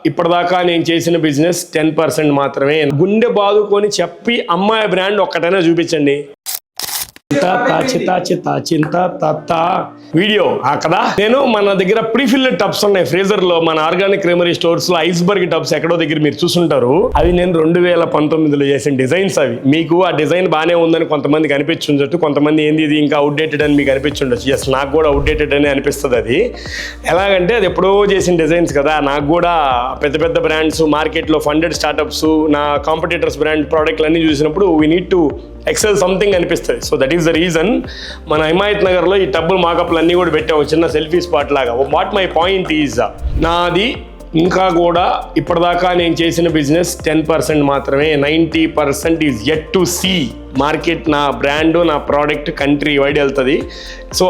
ఇప్పటిదాకా నేను చేసిన బిజినెస్ 10% మాత్రమే. గుండె బాదుకొని చెప్పి అమ్మాయి బ్రాండ్ ఒక్కటైనా చూపించండి. వీడియో కదా. నేను మన దగ్గర ప్రీఫిల్డ్ టబ్స్ ఉన్నాయి ఫ్రీజర్ లో, మన ఆర్గానిక్ క్రీమరీ స్టోర్స్ లో ఐస్బర్గ్ టబ్స్ ఎక్కడో దగ్గర మీరు చూసుంటారు. అవి నేను 2019లో చేసిన డిజైన్స్. అవి మీకు ఆ డిజైన్ బాగానే ఉందని కొంతమందికి అనిపించుండొచ్చు, కొంతమంది ఏంది ఇది ఇంకా అవుట్డేటెడ్ అని మీకు అనిపించుండొచ్చు. ఎస్, నాకు కూడా అవుట్డేటెడ్ అని అనిపిస్తుంది. అది ఎలాగంటే అది ఎప్పుడో చేసిన డిజైన్స్ కదా. నాకు కూడా పెద్ద పెద్ద బ్రాండ్స్ మార్కెట్లో ఫండెడ్ స్టార్టప్స్ నా కాంపిటీటర్స్ బ్రాండ్ ప్రోడక్ట్లు అన్ని చూసినప్పుడు we need to excel something అనిపిస్తుంది. So that is the reason మన హిమాయత్ నగర్లో ఈ టబ్బులు మాకప్లు అన్నీ కూడా పెట్టాము, చిన్న సెల్ఫీ స్పాట్ లాగా. వాట్ మై పాయింట్ ఈజ్, నాది ఇంకా కూడా ఇప్పటిదాకా నేను చేసిన బిజినెస్ 10% మాత్రమే. 90% is yet to see. Market నా బ్రాండ్ నా ప్రోడక్ట్ కంట్రీ వైడ్ వెళ్తుంది. సో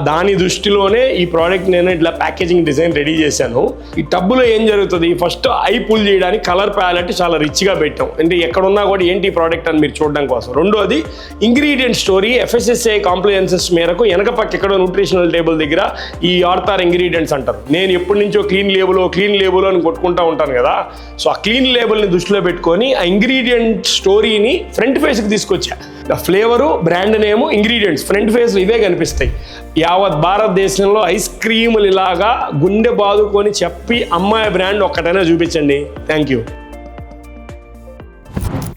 దాని దృష్టిలోనే ఈ ప్రోడక్ట్ నేను ఇట్లా ప్యాకేజింగ్ డిజైన్ రెడీ చేశాను. ఈ టబ్బులో ఏం జరుగుతుంది, ఫస్ట్ ఐ పుల్ చేయడానికి కలర్ ప్యాలెట్ చాలా రిచ్గా పెట్టాం, అంటే ఎక్కడున్నా కూడా ఏంటి ప్రోడక్ట్ అని మీరు చూడడం కోసం. రెండోది ఇంగ్రీడియంట్ స్టోరీ FSSAI కాంప్లియన్సెస్ మేరకు వెనక పక్క ఎక్కడో న్యూట్రిషనల్ టేబుల్ దగ్గర ఈ ఆర్తార్ ఇంగ్రీడియంట్స్ అంటారు. నేను ఎప్పటి నుంచో క్లీన్ లేబుల్ అని కొట్టుకుంటా ఉంటాను కదా. సో ఆ క్లీన్ లేబుల్ని దృష్టిలో పెట్టుకొని ఆ ఇంగ్రీడియంట్ స్టోరీని ఫ్రంట్ ఫేస్కి తీసుకొచ్చి ఫ్లేవరు, బ్రాండ్ నేము, ఇంగ్రీడియంట్స్ ఫ్రంట్ ఫేస్ ఇవే కనిపిస్తాయి. యావత్ భారతదేశంలో ఐస్ క్రీములు ఇలాగా గుండె బాదుకొని చెప్పి అమ్మాయి బ్రాండ్ ఒక్కటైనా చూపించండి. Thank you.